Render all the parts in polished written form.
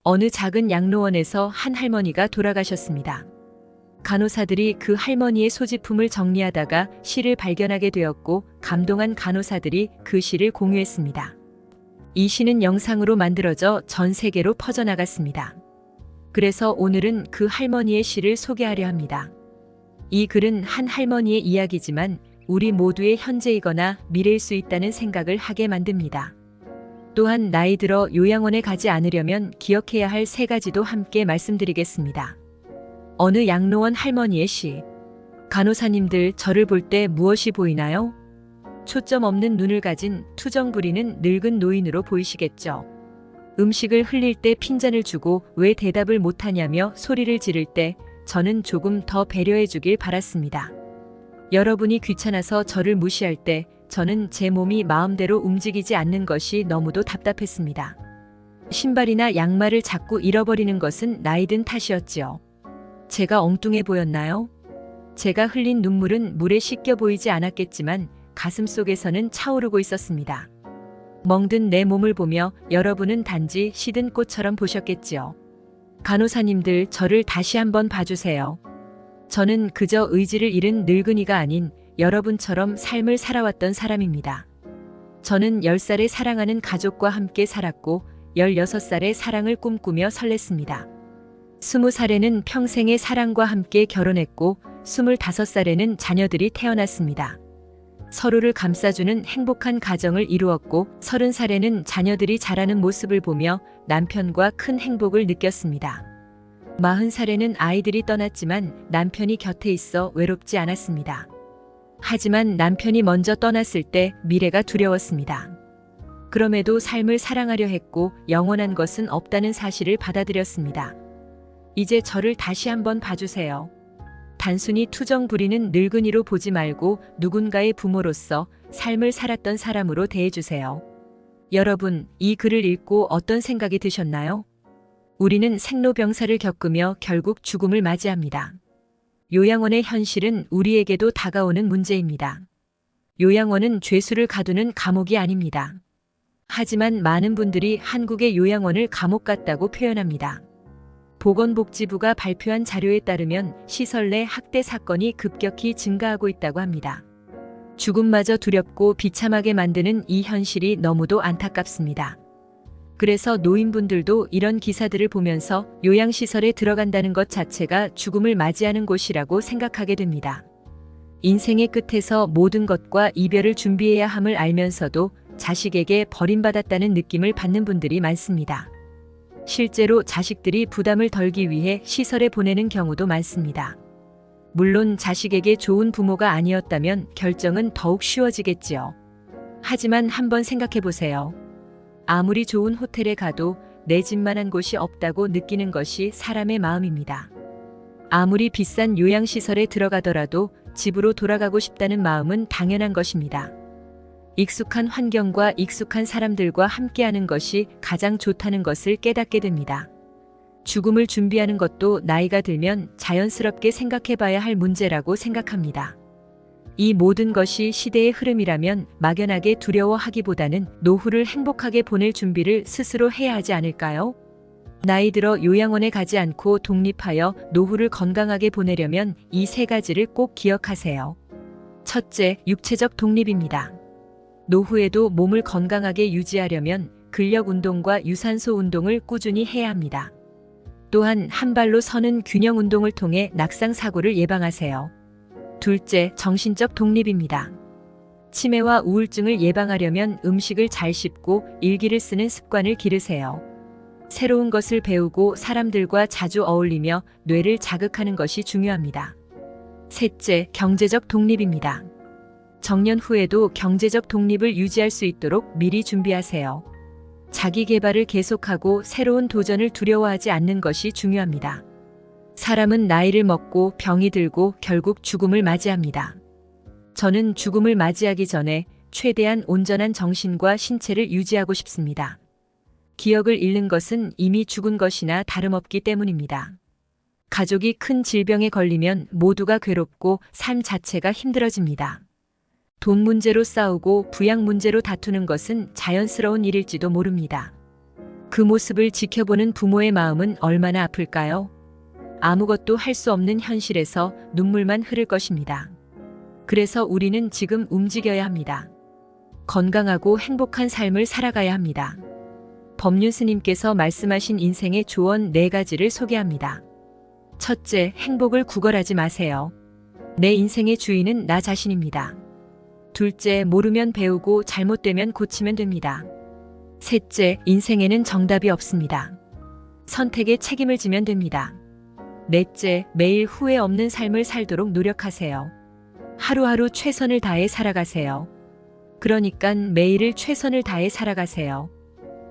어느 작은 양로원에서 한 할머니가 돌아가셨습니다. 간호사들이 그 할머니의 소지품을 정리하다가 시를 발견하게 되었고 감동한 간호사들이 그 시를 공유했습니다. 이 시는 영상으로 만들어져 전 세계로 퍼져나갔습니다. 그래서 오늘은 그 할머니의 시를 소개하려 합니다. 이 글은 한 할머니의 이야기지만 우리 모두의 현재이거나 미래일 수 있다는 생각을 하게 만듭니다. 또한 나이 들어 요양원에 가지 않으려면 기억해야 할 3가지도 함께 말씀드리겠습니다. 어느 양로원 할머니의 시. 간호사님들, 저를 볼 때 무엇이 보이나요? 초점 없는 눈을 가진 투정 부리는 늙은 노인으로 보이시겠죠. 음식을 흘릴 때 핀잔을 주고 왜 대답을 못하냐며 소리를 지를 때 저는 조금 더 배려해 주길 바랐습니다. 여러분이 귀찮아서 저를 무시할 때 저는 제 몸이 마음대로 움직이지 않는 것이 너무도 답답했습니다. 신발이나 양말을 자꾸 잃어버리는 것은 나이든 탓이었지요. 제가 엉뚱해 보였나요? 제가 흘린 눈물은 물에 씻겨 보이지 않았겠지만 가슴속에서는 차오르고 있었습니다. 멍든 내 몸을 보며 여러분은 단지 시든 꽃처럼 보셨겠지요. 간호사님들, 저를 다시 한번 봐주세요. 저는 그저 의지를 잃은 늙은이가 아닌 여러분처럼 삶을 살아왔던 사람입니다. 저는 10살에 사랑하는 가족과 함께 살았고 16살에 사랑을 꿈꾸며 설렜습니다. 20살에는 평생의 사랑과 함께 결혼했고 25살에는 자녀들이 태어났습니다. 서로를 감싸주는 행복한 가정을 이루었고 30살에는 자녀들이 자라는 모습을 보며 남편과 큰 행복을 느꼈습니다. 40살에는 아이들이 떠났지만 남편이 곁에 있어 외롭지 않았습니다. 하지만 남편이 먼저 떠났을 때 미래가 두려웠습니다. 그럼에도 삶을 사랑하려 했고 영원한 것은 없다는 사실을 받아들였습니다. 이제 저를 다시 한번 봐주세요. 단순히 투정 부리는 늙은이로 보지 말고 누군가의 부모로서 삶을 살았던 사람으로 대해주세요. 여러분, 이 글을 읽고 어떤 생각이 드셨나요? 우리는 생로병사를 겪으며 결국 죽음을 맞이합니다. 요양원의 현실은 우리에게도 다가오는 문제입니다. 요양원은 죄수를 가두는 감옥이 아닙니다. 하지만 많은 분들이 한국의 요양원을 감옥 같다고 표현합니다. 보건복지부가 발표한 자료에 따르면 시설 내 학대 사건이 급격히 증가하고 있다고 합니다. 죽음마저 두렵고 비참하게 만드는 이 현실이 너무도 안타깝습니다. 그래서 노인분들도 이런 기사들을 보면서 요양시설에 들어간다는 것 자체가 죽음을 맞이하는 곳이라고 생각하게 됩니다. 인생의 끝에서 모든 것과 이별을 준비해야 함을 알면서도 자식에게 버림받았다는 느낌을 받는 분들이 많습니다. 실제로 자식들이 부담을 덜기 위해 시설에 보내는 경우도 많습니다. 물론 자식에게 좋은 부모가 아니었다면 결정은 더욱 쉬워지겠지요. 하지만 한번 생각해 보세요. 아무리 좋은 호텔에 가도 내 집만한 곳이 없다고 느끼는 것이 사람의 마음입니다. 아무리 비싼 요양시설에 들어가더라도 집으로 돌아가고 싶다는 마음은 당연한 것입니다. 익숙한 환경과 익숙한 사람들과 함께하는 것이 가장 좋다는 것을 깨닫게 됩니다. 죽음을 준비하는 것도 나이가 들면 자연스럽게 생각해봐야 할 문제라고 생각합니다. 이 모든 것이 시대의 흐름이라면 막연하게 두려워하기보다는 노후를 행복하게 보낼 준비를 스스로 해야 하지 않을까요? 나이 들어 요양원에 가지 않고 독립하여 노후를 건강하게 보내려면 이 3가지를 꼭 기억하세요. 첫째, 육체적 독립입니다. 노후에도 몸을 건강하게 유지하려면 근력 운동과 유산소 운동을 꾸준히 해야 합니다. 또한 한 발로 서는 균형 운동을 통해 낙상 사고를 예방하세요. 둘째, 정신적 독립입니다. 치매와 우울증을 예방하려면 음식을 잘 씹고 일기를 쓰는 습관을 기르세요. 새로운 것을 배우고 사람들과 자주 어울리며 뇌를 자극하는 것이 중요합니다. 셋째, 경제적 독립입니다. 정년 후에도 경제적 독립을 유지할 수 있도록 미리 준비하세요. 자기 개발을 계속하고 새로운 도전을 두려워하지 않는 것이 중요합니다. 사람은 나이를 먹고 병이 들고 결국 죽음을 맞이합니다. 저는 죽음을 맞이하기 전에 최대한 온전한 정신과 신체를 유지하고 싶습니다. 기억을 잃는 것은 이미 죽은 것이나 다름없기 때문입니다. 가족이 큰 질병에 걸리면 모두가 괴롭고 삶 자체가 힘들어집니다. 돈 문제로 싸우고 부양 문제로 다투는 것은 자연스러운 일일지도 모릅니다. 그 모습을 지켜보는 부모의 마음은 얼마나 아플까요? 아무것도 할 수 없는 현실에서 눈물만 흐를 것입니다. 그래서 우리는 지금 움직여야 합니다. 건강하고 행복한 삶을 살아가야 합니다. 법륜 스님께서 말씀하신 인생의 조언 4가지를 소개합니다. 첫째, 행복을 구걸하지 마세요. 내 인생의 주인은 나 자신입니다. 둘째, 모르면 배우고 잘못되면 고치면 됩니다. 셋째, 인생에는 정답이 없습니다. 선택에 책임을 지면 됩니다. 넷째, 매일 후회 없는 삶을 살도록 노력하세요. 하루하루 최선을 다해 살아가세요. 그러니까 매일을 최선을 다해 살아가세요.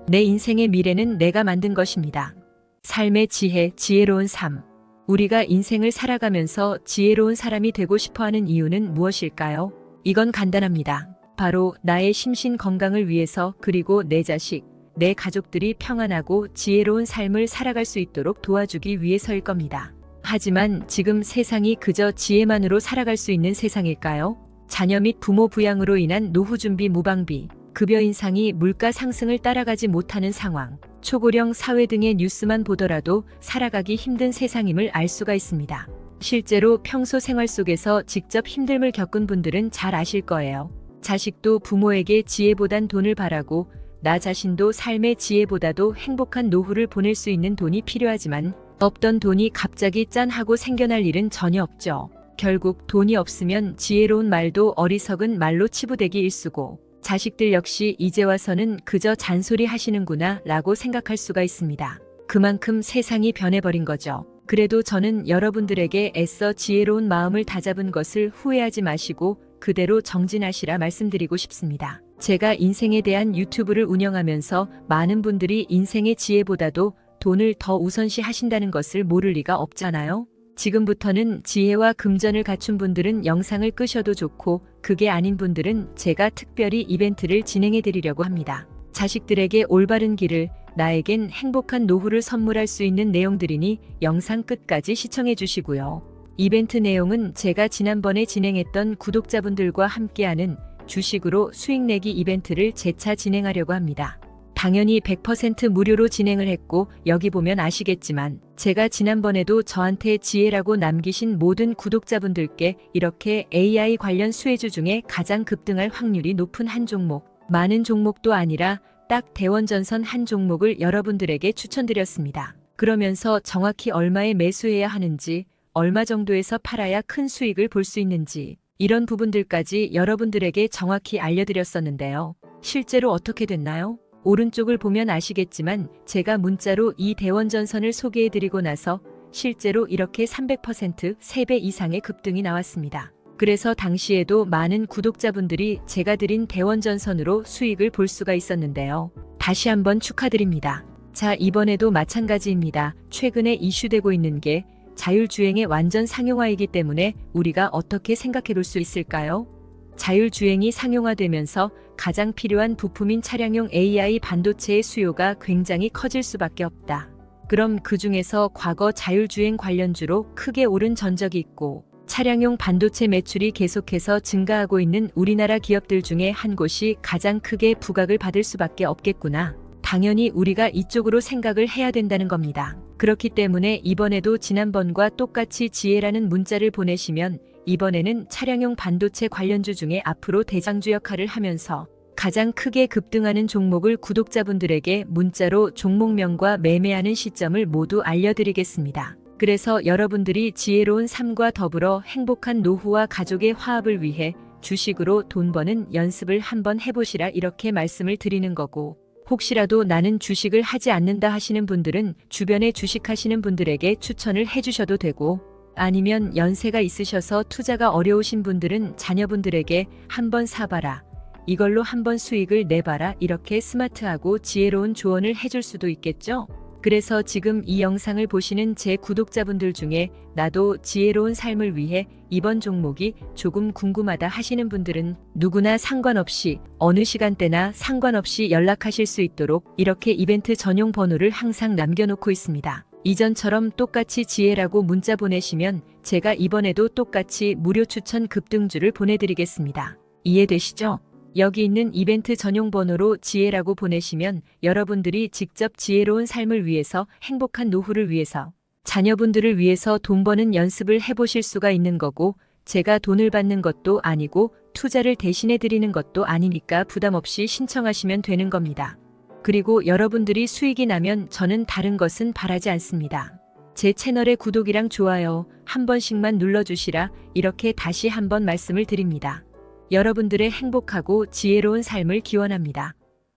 내 인생의 미래는 내가 만든 것입니다. 삶의 지혜, 지혜로운 삶. 우리가 인생을 살아가면서 지혜로운 사람이 되고 싶어하는 이유는 무엇일까요? 이건 간단합니다. 바로 나의 심신 건강을 위해서, 그리고 내 자식, 내 가족들이 평안하고 지혜로운 삶을 살아갈 수 있도록 도와주기 위해서일 겁니다. 하지만 지금 세상이 그저 지혜만으로 살아갈 수 있는 세상일까요? 자녀 및 부모 부양으로 인한 노후 준비 무방비, 급여 인상이 물가 상승을 따라가지 못하는 상황, 초고령 사회 등의 뉴스만 보더라도 살아가기 힘든 세상임을 알 수가 있습니다. 실제로 평소 생활 속에서 직접 힘듦을 겪은 분들은 잘 아실 거예요. 자식도 부모에게 지혜보단 돈을 바라고, 나 자신도 삶의 지혜보다도 행복한 노후를 보낼 수 있는 돈이 필요하지만 없던 돈이 갑자기 짠 하고 생겨날 일은 전혀 없죠. 결국 돈이 없으면 지혜로운 말도 어리석은 말로 치부되기 일쑤고, 자식들 역시 이제 와서는 그저 잔소리 하시는구나 라고 생각할 수가 있습니다. 그만큼 세상이 변해버린 거죠. 그래도 저는 여러분들에게 애써 지혜로운 마음을 다잡은 것을 후회하지 마시고 그대로 정진하시라 말씀드리고 싶습니다. 제가 인생에 대한 유튜브를 운영하면서 많은 분들이 인생의 지혜보다도 돈을 더 우선시 하신다는 것을 모를 리가 없잖아요. 지금부터는 지혜와 금전을 갖춘 분들은 영상을 끄셔도 좋고, 그게 아닌 분들은 제가 특별히 이벤트를 진행해 드리려고 합니다. 자식들에게 올바른 길을, 나에겐 행복한 노후를 선물할 수 있는 내용들이니 영상 끝까지 시청해 주시고요. 이벤트 내용은 제가 지난번에 진행했던 구독자분들과 함께하는 주식으로 수익 내기 이벤트를 재차 진행하려고 합니다. 당연히 100% 무료로 진행을 했고, 여기 보면 아시겠지만 제가 지난번에도 저한테 지혜라고 남기신 모든 구독자분들께 이렇게 AI 관련 수혜주 중에 가장 급등할 확률이 높은 한 종목, 많은 종목도 아니라 딱 대원전선 한 종목을 여러분들에게 추천드렸습니다. 그러면서 정확히 얼마에 매수해야 하는지, 얼마 정도에서 팔아야 큰 수익을 볼 수 있는지, 이런 부분들까지 여러분들에게 정확히 알려드렸었는데요. 실제로 어떻게 됐나요? 오른쪽을 보면 아시겠지만 제가 문자로 이 대원전선을 소개해드리고 나서 실제로 이렇게 300% 3배 이상의 급등이 나왔습니다. 그래서 당시에도 많은 구독자분들이 제가 드린 대원전선으로 수익을 볼 수가 있었는데요. 다시 한번 축하드립니다. 자, 이번에도 마찬가지입니다. 최근에 이슈되고 있는 게 자율주행의 완전 상용화이기 때문에 우리가 어떻게 생각해 볼 수 있을까요? 자율주행이 상용화되면서 가장 필요한 부품인 차량용 AI 반도체의 수요가 굉장히 커질 수밖에 없다. 그럼 그 중에서 과거 자율주행 관련주로 크게 오른 전적이 있고, 차량용 반도체 매출이 계속해서 증가하고 있는 우리나라 기업들 중에 한 곳이 가장 크게 부각을 받을 수밖에 없겠구나. 당연히 우리가 이쪽으로 생각을 해야 된다는 겁니다. 그렇기 때문에 이번에도 지난번과 똑같이 지혜라는 문자를 보내시면 이번에는 차량용 반도체 관련주 중에 앞으로 대장주 역할을 하면서 가장 크게 급등하는 종목을 구독자분들에게 문자로 종목명과 매매하는 시점을 모두 알려드리겠습니다. 그래서 여러분들이 지혜로운 삶과 더불어 행복한 노후와 가족의 화합을 위해 주식으로 돈 버는 연습을 한번 해보시라 이렇게 말씀을 드리는 거고, 혹시라도 나는 주식을 하지 않는다 하시는 분들은 주변에 주식하시는 분들에게 추천을 해주셔도 되고, 아니면 연세가 있으셔서 투자가 어려우신 분들은 자녀분들에게 한번 사봐라, 이걸로 한번 수익을 내봐라, 이렇게 스마트하고 지혜로운 조언을 해줄 수도 있겠죠? 그래서 지금 이 영상을 보시는 제 구독자분들 중에 나도 지혜로운 삶을 위해 이번 종목이 조금 궁금하다 하시는 분들은 누구나 상관없이 어느 시간대나 상관없이 연락하실 수 있도록 이렇게 이벤트 전용 번호를 항상 남겨놓고 있습니다. 이전처럼 똑같이 지혜라고 문자 보내시면 제가 이번에도 똑같이 무료 추천 급등주를 보내드리겠습니다. 이해되시죠? 여기 있는 이벤트 전용 번호로 지혜라고 보내시면 여러분들이 직접 지혜로운 삶을 위해서, 행복한 노후를 위해서, 자녀분들을 위해서 돈 버는 연습을 해보실 수가 있는 거고, 제가 돈을 받는 것도 아니고 투자를 대신해 드리는 것도 아니니까 부담 없이 신청하시면 되는 겁니다. 그리고 여러분들이 수익이 나면 저는 다른 것은 바라지 않습니다. 제 채널의 구독이랑 좋아요 한 번씩만 눌러주시라 이렇게 다시 한번 말씀을 드립니다. 여러분들의 행복하고 지혜로운 삶을 기원합니다.